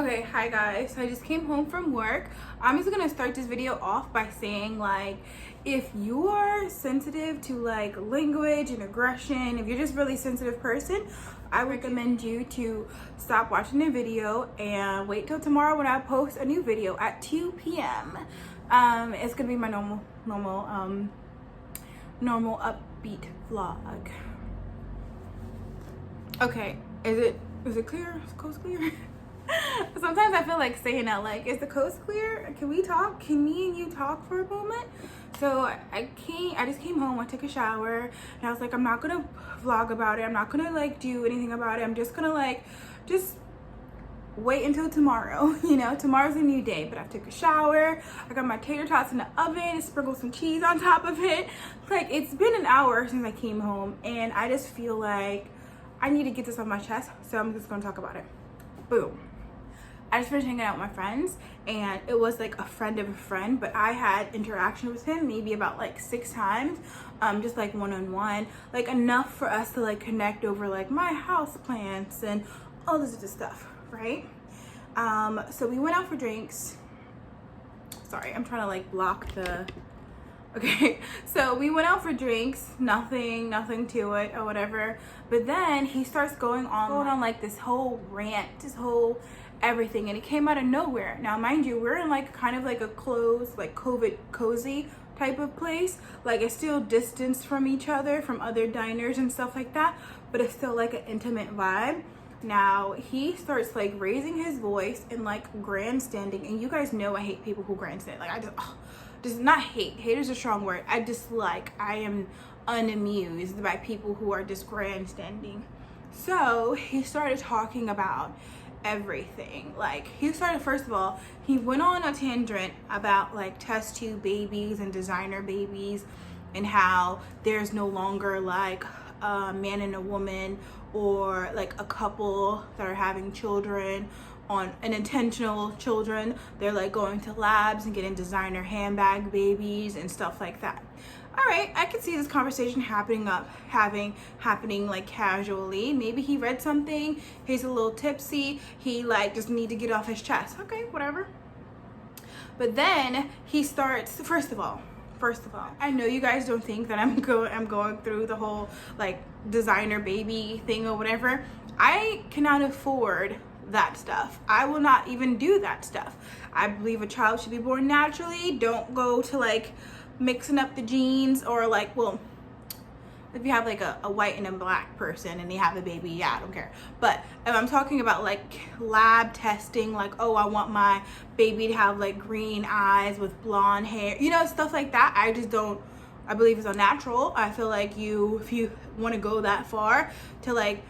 Okay, hi guys. So I just came home from work. I'm just gonna start this video off by saying, like, if you are sensitive to like language and aggression, if you're just really sensitive person, I recommend you to stop watching the video and wait till tomorrow when I post a new video at 2 p.m. It's gonna be my normal upbeat vlog. Okay, is it clear? Is the coast clear? Sometimes I feel like saying that, like, is the coast clear? Can we talk? Can me and you talk for a moment? So I just came home, I took a shower, and I was like, I'm not gonna vlog about it. I'm not gonna like do anything about it. I'm just gonna just wait until tomorrow. You know, tomorrow's a new day. But I took a shower, I got my tater tots in the oven, sprinkled some cheese on top of it. Like, it's been an hour since I came home, and I just feel like I need to get this off my chest, so I'm just gonna talk about it. Boom. I just finished hanging out with my friends, and it was like a friend of a friend, but I had interaction with him maybe about like 6 times, just like one-on-one, like enough for us to like connect over like my house plants and all this other stuff, right? So we went out for drinks. Sorry, I'm trying to like block the, okay. So we went out for drinks, nothing to it or whatever, but then he starts going on like this whole rant, this whole everything, and it came out of nowhere. Now mind you, we're in like kind of like a closed, like COVID cozy type of place. Like, it's still distanced from each other, from other diners and stuff like that, but it's still like an intimate vibe. Now he starts like raising his voice and like grandstanding, and you guys know I hate people who grandstand. Like, I just not hate is a strong word. I am unamused by people who are just grandstanding. So he started talking about everything. Like, he started, first of all, he went on a tangent about like test tube babies and designer babies, and how there's no longer like a man and a woman, or like a couple that are having children on an intentional children. They're like going to labs and getting designer handbag babies and stuff like that. All right, I can see this conversation happening like casually. Maybe he read something, he's a little tipsy, he like just need to get off his chest. Okay, whatever. But then he starts, first of all, I know you guys don't think that I'm going through the whole like designer baby thing or whatever. I cannot afford that stuff. I will not even do that stuff. I believe a child should be born naturally. Don't go to like mixing up the genes, or like, well, if you have like a white and a black person and they have a baby, yeah, I don't care. But if I'm talking about like lab testing, like, oh, I want my baby to have like green eyes with blonde hair, you know, stuff like that, I just don't, I believe it's unnatural. I feel like if you want to go that far to like,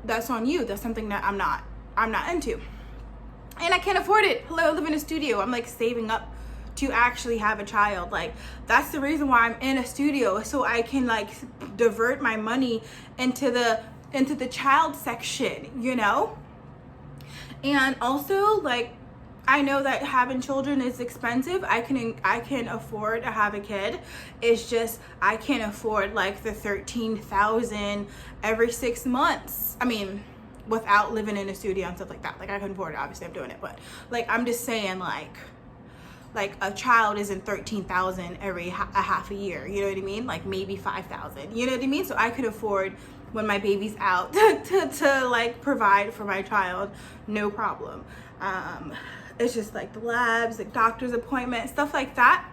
that's on you. That's something that I'm not into, and I can't afford it. Hello, I live in a studio. I'm like saving up to actually have a child. Like, that's the reason why I'm in a studio, so I can like divert my money into the child section, you know. And also, like, I know that having children is expensive. I can afford to have a kid. It's just I can't afford like the $13,000 every 6 months. I mean, without living in a studio and stuff like that. Like, I can afford it, obviously I'm doing it, but like, I'm just saying, like a child isn't $13,000 every a half a year, you know what I mean? Like, maybe $5,000, you know what I mean? So I could afford, when my baby's out, to like provide for my child, no problem. It's just like the labs, like doctor's appointments, stuff like that,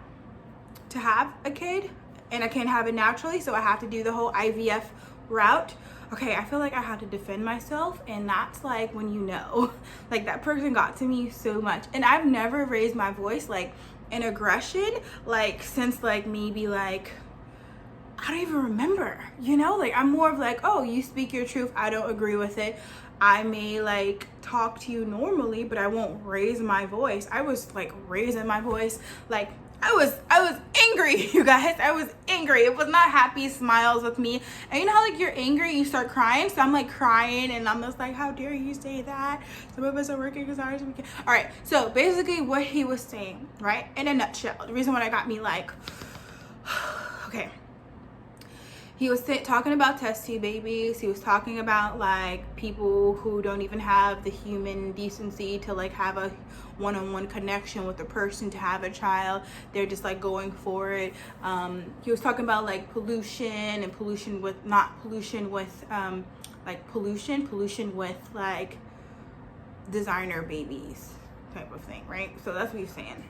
to have a kid, and I can't have it naturally, so I have to do the whole I.V.F route. Okay, I feel like I had to defend myself, and that's like when you know, like, that person got to me so much. And I've never raised my voice like in aggression, like, since like maybe like, I don't even remember, you know. Like, I'm more of like, oh, you speak your truth, I don't agree with it, I may like talk to you normally, but I won't raise my voice. I was like raising my voice, like I was angry, you guys. I was angry. It was not happy smiles with me. And you know how like you're angry, you start crying? So I'm like crying, and I'm just like, how dare you say that? Some of us are working as hard as we can. All right, so basically what he was saying, right, in a nutshell, the reason why I got me like, okay, he was talking about test tube babies. He was talking about like people who don't even have the human decency to like have a one-on-one connection with a person to have a child. They're just like going for it. He was talking about like pollution and pollution with pollution with like designer babies type of thing, right? So that's what he's saying.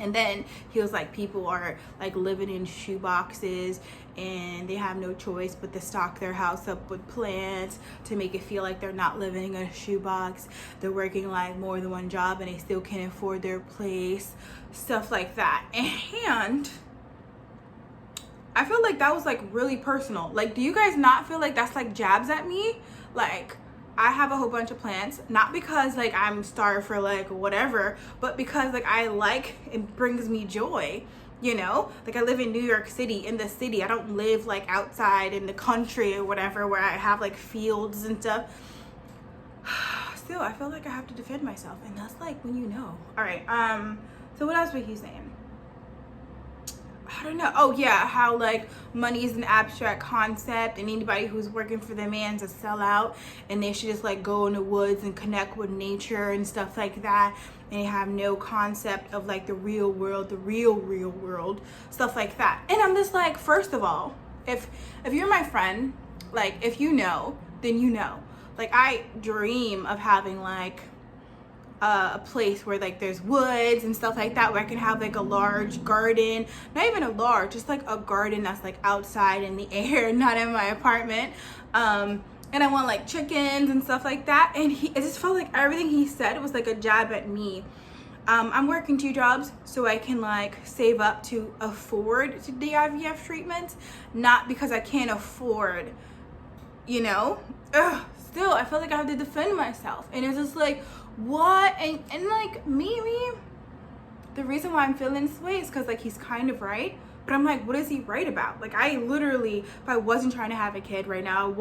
And then he was like, people are like living in shoe boxes and they have no choice but to stock their house up with plants to make it feel like they're not living in a shoebox. They're working like more than one job and they still can't afford their place, stuff like that. And I feel like that was like really personal. Like, do you guys not feel like that's like jabs at me? Like, I have a whole bunch of plants, not because like I'm starved for like whatever, but because like I like, it brings me joy, you know? Like I live in New York City, in the city. I don't live like outside in the country or whatever where I have like fields and stuff. Still, I feel like I have to defend myself, and that's like when you know. All right, so what else was he saying? I don't know. Oh yeah, how like money is an abstract concept and anybody who's working for the man's a sellout and they should just like go in the woods and connect with nature and stuff like that, and they have no concept of like the real world, the real world, stuff like that. And I'm just like, first of all, if you're my friend, like if you know, then you know. Like I dream of having like a place where like there's woods and stuff like that, where I can have like a large garden, not even a large, just like a garden that's like outside in the air, not in my apartment. And I want like chickens and stuff like that. And it just felt like everything he said was like a jab at me. I'm working 2 jobs so I can like save up to afford the I.V.F treatment, not because I can't afford, you know. Still, I feel like I have to defend myself, and it's just like, what? And like maybe the reason why I'm feeling this way is because like he's kind of right, but I'm like, what is he right about? Like I literally, if I wasn't trying to have a kid right now,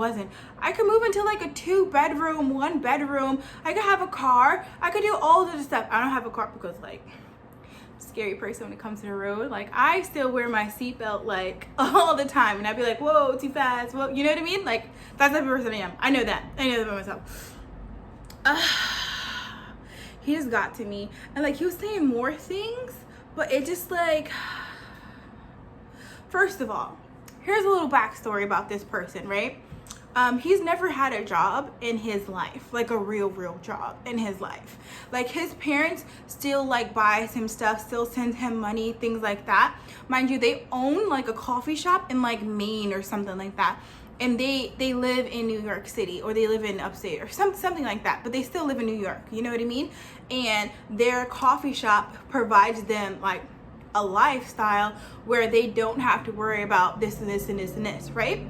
I could move into like a 2-bedroom, 1-bedroom. I could have a car. I could do all of the stuff. I don't have a car because like I'm a scary person when it comes to the road. Like I still wear my seatbelt like all the time, and I'd be like, whoa, too fast. Well, you know what I mean? Like that's the type of person I am. I know that about myself. He just got to me, and like he was saying more things, but it just like, first of all, here's a little backstory about this person, right? He's never had a job in his life, like a real job in his life. Like his parents still like buys him stuff, still sends him money, things like that. Mind you, they own like a coffee shop in like Maine or something like that. And they live in New York City, or they live in upstate or something like that, but they still live in New York, you know what I mean? And their coffee shop provides them like a lifestyle where they don't have to worry about this and this and this and this, right?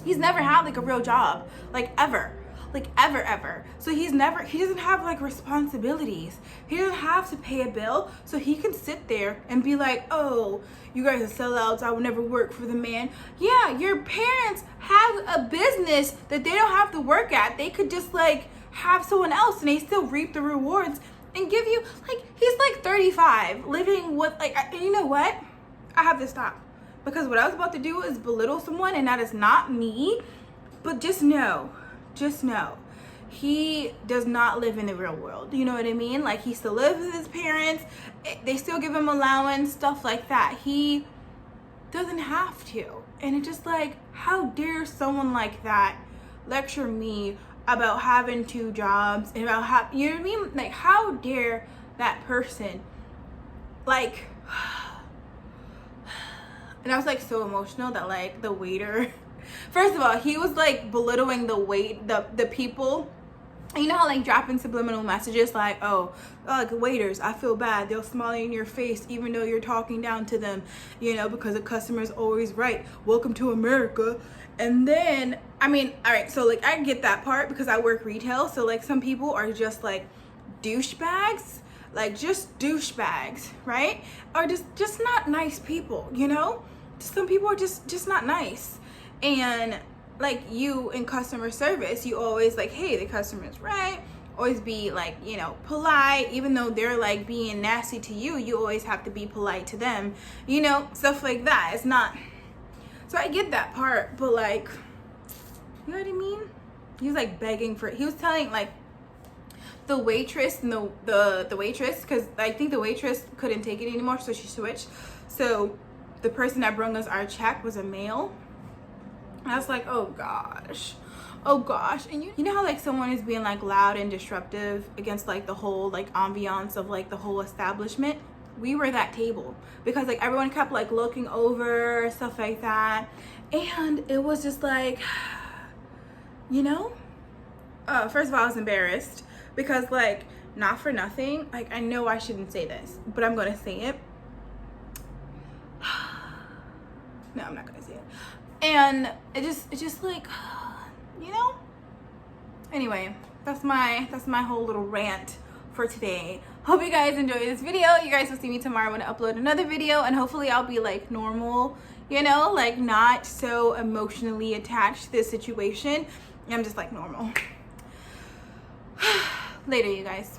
He's never had like a real job, like ever. So he doesn't have like responsibilities. He doesn't have to pay a bill, so he can sit there and be like, oh, you guys are sellouts, I would never work for the man. Yeah, your parents have a business that they don't have to work at. They could just like have someone else and they still reap the rewards and give you, like, he's like 35 living with like, you know what? I have to stop, because what I was about to do is belittle someone, and that is not me. But just know, he does not live in the real world. You know what I mean? Like he still lives with his parents. They still give him allowance, stuff like that. He doesn't have to. And it's just like, how dare someone like that lecture me about having 2 jobs and about how, you know what I mean? Like how dare that person, like, and I was like so emotional that like the waiter, first of all, he was like belittling the people. You know how like dropping subliminal messages like, oh, like waiters, I feel bad, they'll smile in your face even though you're talking down to them, you know, because the customer's always right. Welcome to America. And then, I mean, all right, so like I get that part because I work retail, so like some people are just like douchebags, like just douchebags, right? Or just not nice people, you know? Some people are just not nice. And like you in customer service, you always like, hey, the customer's right. Always be like, you know, polite. Even though they're like being nasty to you, you always have to be polite to them, you know, stuff like that. It's not. So I get that part, but like, you know what I mean? He was like begging for it. He was telling like the waitress and the waitress, because I think the waitress couldn't take it anymore, so she switched. So the person that brought us our check was a male. And I was like, oh gosh. And you know how like someone is being like loud and disruptive against like the whole like ambiance of like the whole establishment? We were that table, because like everyone kept like looking over, stuff like that. And it was just like, you know, first of all, I was embarrassed, because like, not for nothing, like I know I shouldn't say this, but I'm gonna say it. No, I'm not gonna say it. And it's just like, you know. Anyway, that's my whole little rant for today. Hope you guys enjoyed this video. You guys will see me tomorrow when I upload another video, and hopefully I'll be like normal, you know, like not so emotionally attached to this situation. I'm just like normal. Later, you guys.